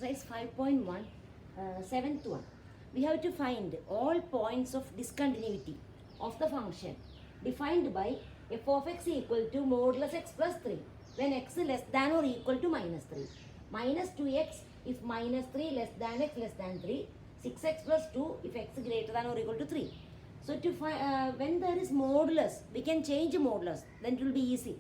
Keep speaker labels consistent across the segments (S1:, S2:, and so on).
S1: exercise 5.1, seventh one. We have to find all points of discontinuity of the function defined by f of x equal to modulus x plus 3 when x less than or equal to minus 3. Minus 2x if minus 3 less than x less than 3. 6x plus 2 if x greater than or equal to 3. So to find when there is modulus, we can change modulus, then it will be easy.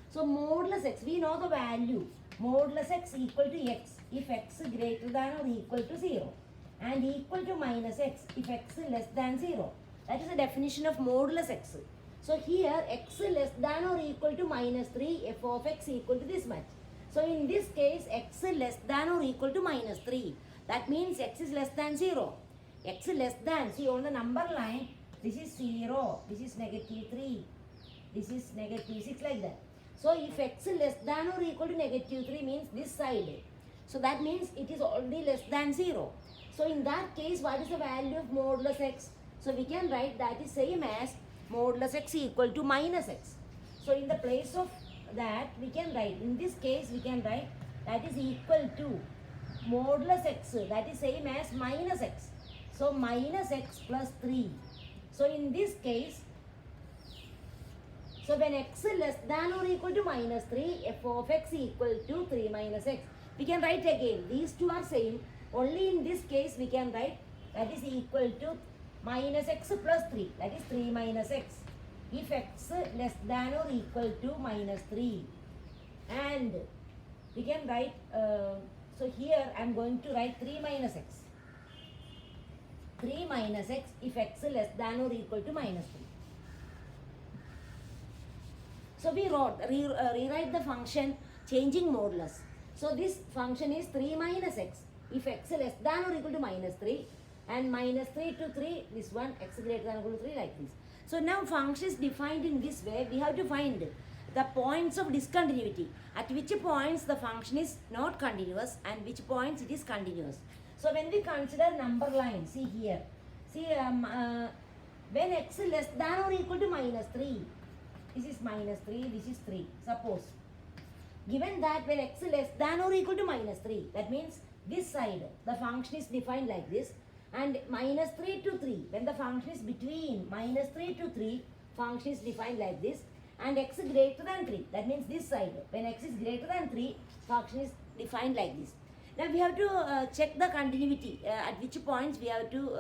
S1: So modulus x, we know the value. Modulus x equal to x if x greater than or equal to 0 and equal to minus x if x less than 0. That is the definition of modulus x. So here x less than or equal to minus 3, f of x equal to this much. So in this case x less than or equal to minus 3. That means x is less than 0. X less than, see on the number line, this is 0, this is negative 3, this is negative 6 like that. So if x less than or equal to negative 3 means this side. So that means it is already less than 0. So in that case, what is the value of modulus x? So we can write that is same as modulus x equal to minus x. So in the place of that, we can write, in this case we can write that is equal to modulus x, that is same as minus x. So minus x plus 3. So in this case, so when x less than or equal to minus 3, f of x equal to 3 minus x. We can write again, these two are same. Only in this case we can write that is equal to minus x plus 3, that is 3 minus x. If x less than or equal to minus 3. And we can write, so here I am going to write 3 minus x. 3 minus x if x less than or equal to minus 3. So we rewrite the function changing modulus. So this function is 3 minus x if x less than or equal to minus 3 and minus 3 to 3, this one x greater than or equal to 3 like this. So now function is defined in this way. We have to find the points of discontinuity. At which points the function is not continuous and which points it is continuous. So when we consider number line, see here, see when x less than or equal to minus 3, this is minus 3, this is 3, suppose. Given that when x less than or equal to minus 3, that means this side, the function is defined like this. And minus 3 to 3, when the function is between minus 3 to 3, function is defined like this. And x greater than 3, that means this side, when x is greater than 3, function is defined like this. Now we have to check the continuity, at which points we have to,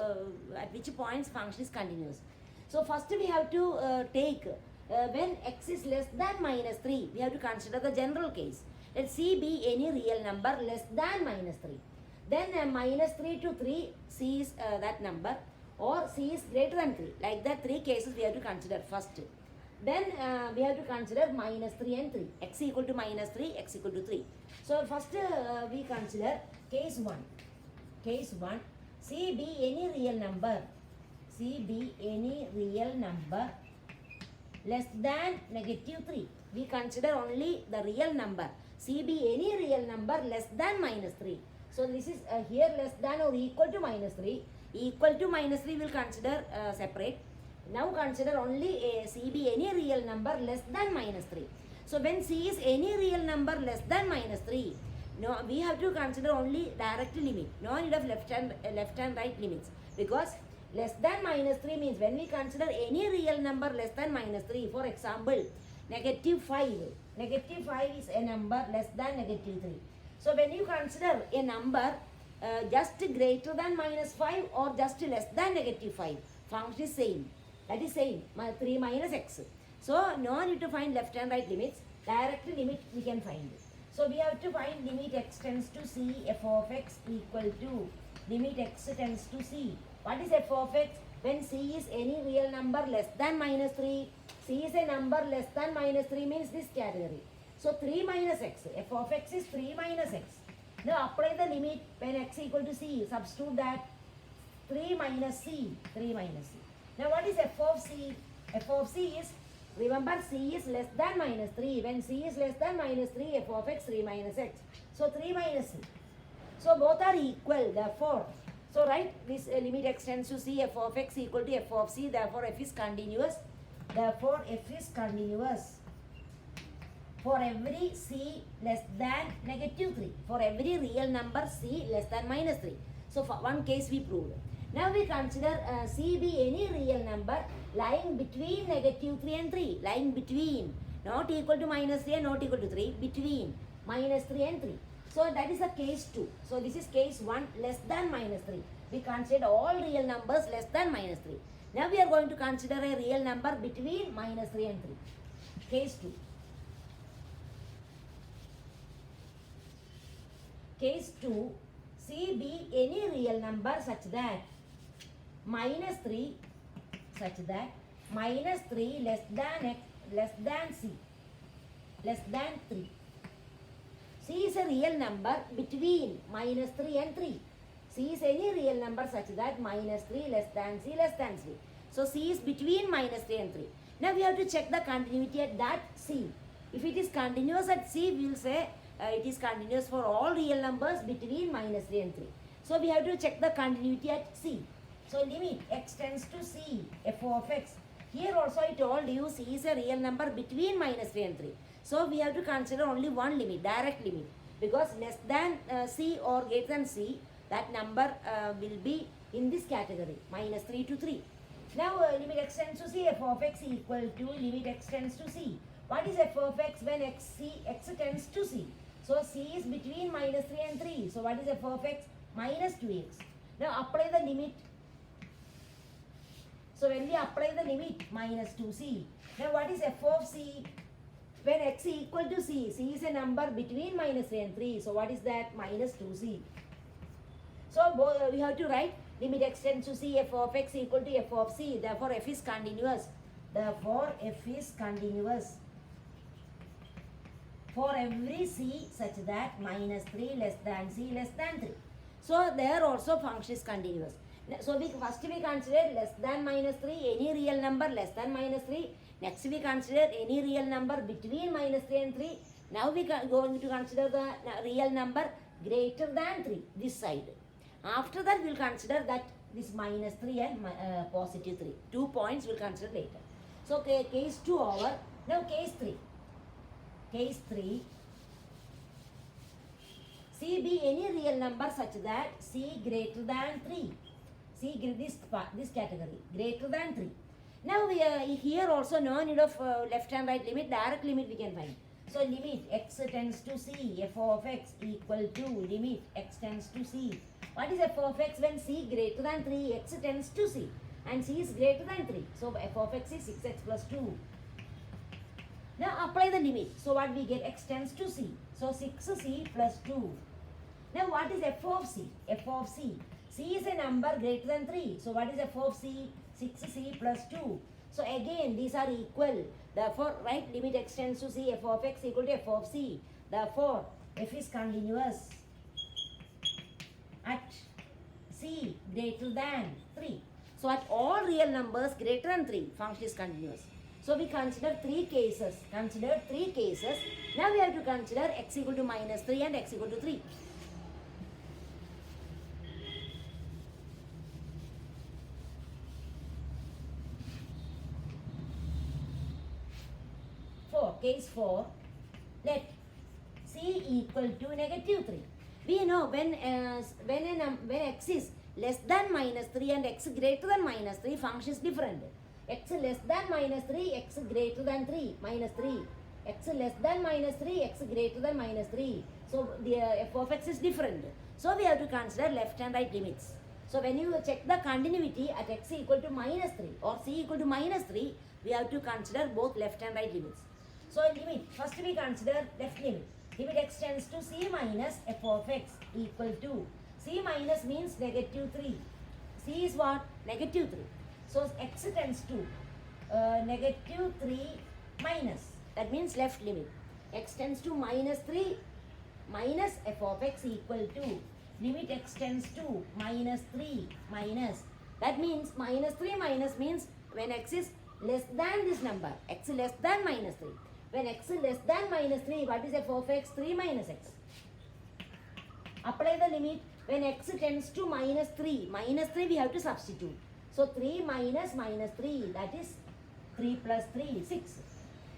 S1: at which points function is continuous. So first we have to take, when x is less than minus 3, we have to consider the general case. Let c be any real number less than minus 3. Then minus 3 to 3, c is that number, or c is greater than 3. Like that, 3 cases we have to consider first. Then we have to consider minus 3 and 3. X equal to minus 3, x equal to 3. So first we consider case 1. Case 1, c be any real number. C be any real number less than negative 3. We consider only the real number. C be any real number less than minus 3. So this is here less than or equal to minus 3. Equal to minus 3 will consider separate. Now consider only c be any real number less than minus 3. So when c is any real number less than minus 3, no, we have to consider only direct limit. No need of left and right limits. Because less than minus 3 means when we consider any real number less than minus 3, for example, negative 5. Negative 5 is a number less than negative 3. So when you consider a number just greater than minus 5 or just less than negative 5, function is same. That is same, 3 minus x. So no need to find left and right limits. Direct limit we can find. So we have to find limit x tends to c, f of x equal to limit x tends to c. What is f of x? When c is any real number less than minus 3, c is a number less than minus 3 means this category. So 3 minus x, f of x is 3 minus x. Now apply the limit when x equal to c, substitute that 3 minus c, 3 minus c. Now what is f of c? F of c is, remember c is less than minus 3. When c is less than minus 3, f of x 3 minus x. So 3 minus c. So both are equal, therefore. So write this limit x tends to c, f of x equal to f of c, therefore f is continuous. Therefore f is continuous. for every c less than negative 3. For every real number c less than minus 3. So for one case we proved. Now we consider c be any real number lying between negative 3 and 3. Lying between, not equal to minus 3 and not equal to 3. Between minus 3 and 3. So that is a case 2. So this is case 1, less than minus 3. We consider all real numbers less than minus 3. Now we are going to consider a real number between minus 3 and 3. Case 2. Case 2, C be any real number such that minus 3 less than C less than 3. C is a real number between minus 3 and 3. C is any real number such that minus 3 less than C less than 3. So C is between minus 3 and 3. Now we have to check the continuity at that C. If it is continuous at C, we will say it is continuous for all real numbers between minus 3 and 3. So we have to check the continuity at C. So limit x tends to C, f of x. Here also I told you C is a real number between minus 3 and 3. So we have to consider only one limit, direct limit. Because less than C or greater than C, that number will be in this category, minus 3 to 3. Now limit x tends to C, f of x equal to limit x tends to C. What is f of x when x tends to C? So C is between minus 3 and 3. So what is f of x? Minus 2x. Now apply the limit. So when we apply the limit, minus 2c. Now what is f of c? When x is equal to c, c is a number between minus 3 and 3. So what is that? Minus 2c. So we have to write limit x tends to c, f of x equal to f of c. Therefore f is continuous. Therefore f is continuous for every c such that minus 3 less than c less than 3. So there also function is continuous. So first we consider less than minus 3, any real number less than minus 3. Next we consider any real number between minus 3 and 3. Now we are going to consider the real number greater than 3, this side. After that we will consider that this minus 3 and positive 3. 2 points we will consider later. So case 2 over. Now case 3. Case 3. C be any real number such that C greater than 3. C this category, greater than 3. Now we here also no need of left and right limit, direct limit we can find. So limit x tends to C, f of x equal to limit x tends to C. What is f of x when C greater than 3? X tends to C and C is greater than 3. So f of x is 6x plus 2. Now apply the limit. So what we get? X tends to C. So 6c plus 2. Now what is f of C? F of C. C is a number greater than 3. So what is f of C? 6c plus 2. So again these are equal. Therefore write limit x tends to C, f of x equal to f of C. Therefore f is continuous at C greater than 3. So at all real numbers greater than 3, function is continuous. So we consider 3 cases. Consider 3 cases. Now we have to consider x equal to minus 3 and x equal to 3. Case 4, let C equal to negative 3. We know when x is less than minus 3 and x greater than minus 3, function is different. X less than minus 3, x greater than 3, minus 3. X less than minus 3, x greater than minus 3. So the f of x is different. So we have to consider left and right limits. So when you check the continuity at x equal to minus 3 or c equal to minus 3, we have to consider both left and right limits. So limit, first we consider left limit. Limit x tends to c minus f of x equal to, c minus means negative 3. C is what? Negative 3. So x tends to negative 3 minus, that means left limit. X tends to minus 3 minus f of x equal to, limit x tends to minus 3 minus, that means minus 3 minus means when x is less than this number, x less than minus 3. When x is less than minus 3, what is f of x? 3 minus x. Apply the limit. When x tends to minus 3 we have to substitute. So 3 minus minus 3, that is 3 plus 3, 6.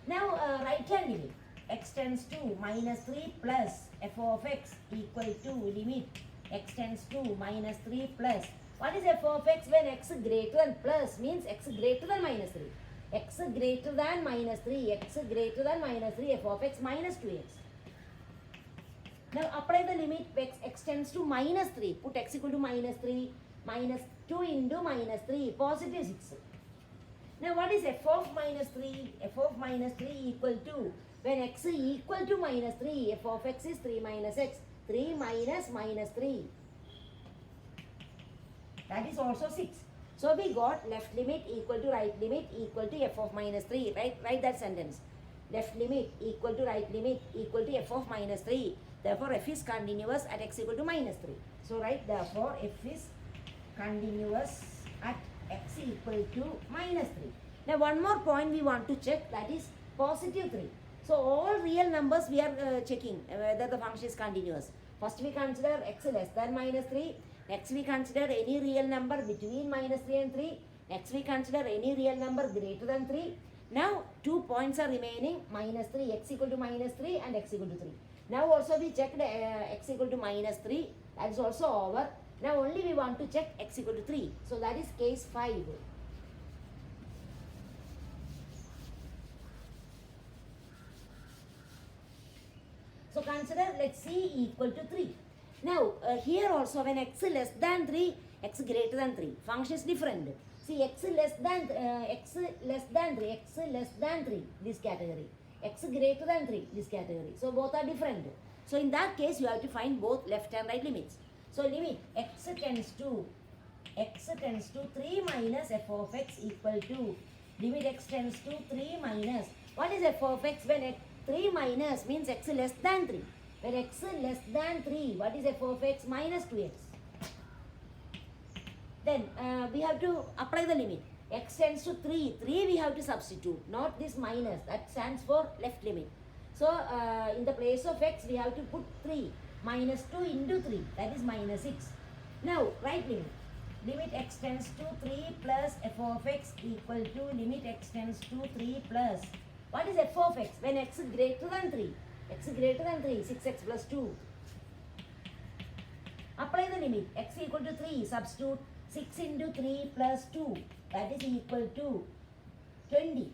S1: Now right hand limit. x tends to minus 3 plus f of x equal to limit x tends to minus 3 plus. What is f of x when x greater than plus means x greater than minus 3. X greater than minus 3, x greater than minus 3, f of x minus 2x. Now apply the limit x tends to minus 3. Put x equal to minus 3, minus 2 into minus 3, positive 6. Now what is f of minus 3? F of minus 3 equal to, when x is equal to minus 3, f of x is 3 minus x. 3 minus minus 3. That is also 6. So we got left limit equal to right limit equal to f of minus 3. Write that sentence. Left limit equal to right limit equal to f of minus 3. Therefore f is continuous at x equal to minus 3. So write therefore f is continuous at x equal to minus 3. Now one more point we want to check, that is positive 3. So all real numbers we are checking whether the function is continuous. First we consider x less than minus 3. Next we consider any real number between minus 3 and 3. Next we consider any real number greater than 3. Now 2 points are remaining, minus 3, x equal to minus 3 and x equal to 3. Now also we checked x equal to minus 3. That is also over. Now only we want to check x equal to 3. So that is case 5. So consider let c equal to 3. Now here also when x less than 3, x greater than 3. Function is different. See x less than 3, this category. X greater than 3, this category. So both are different. So in that case you have to find both left and right limits. So limit x tends to 3 minus f of x equal to limit x tends to 3 minus. What is f of x when 3 minus means x less than 3. When x less than 3, what is f of x? Minus 2x. Then we have to apply the limit. X tends to 3. 3 we have to substitute, not this minus. That stands for left limit. So in the place of x, we have to put 3. Minus 2 into 3. That is minus 6. Now, right limit. Limit x tends to 3 plus f of x equal to limit x tends to 3 plus. What is f of x? When x is greater than 3. X is greater than 3. 6x plus 2. Apply the limit. X equal to 3. Substitute 6 into 3 plus 2. That is equal to 20.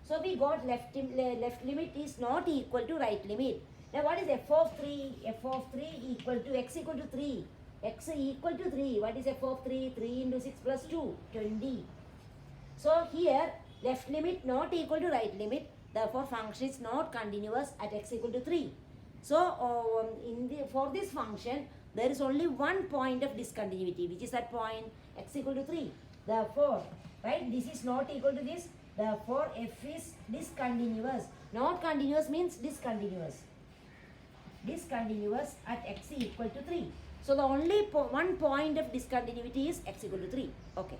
S1: So we got left limit is not equal to right limit. Now what is f of 3? F of 3 equal to x equal to 3. X equal to 3. What is f of 3? 3 into 6 plus 2. 20. So here left limit not equal to right limit. Therefore function is not continuous at x equal to 3. So for this function there is only one point of discontinuity. Which is that point? X equal to 3. Therefore, right, this is not equal to this. Therefore f is discontinuous. Not continuous means discontinuous. Discontinuous at x equal to 3. So the only one point of discontinuity is x equal to 3. Okay.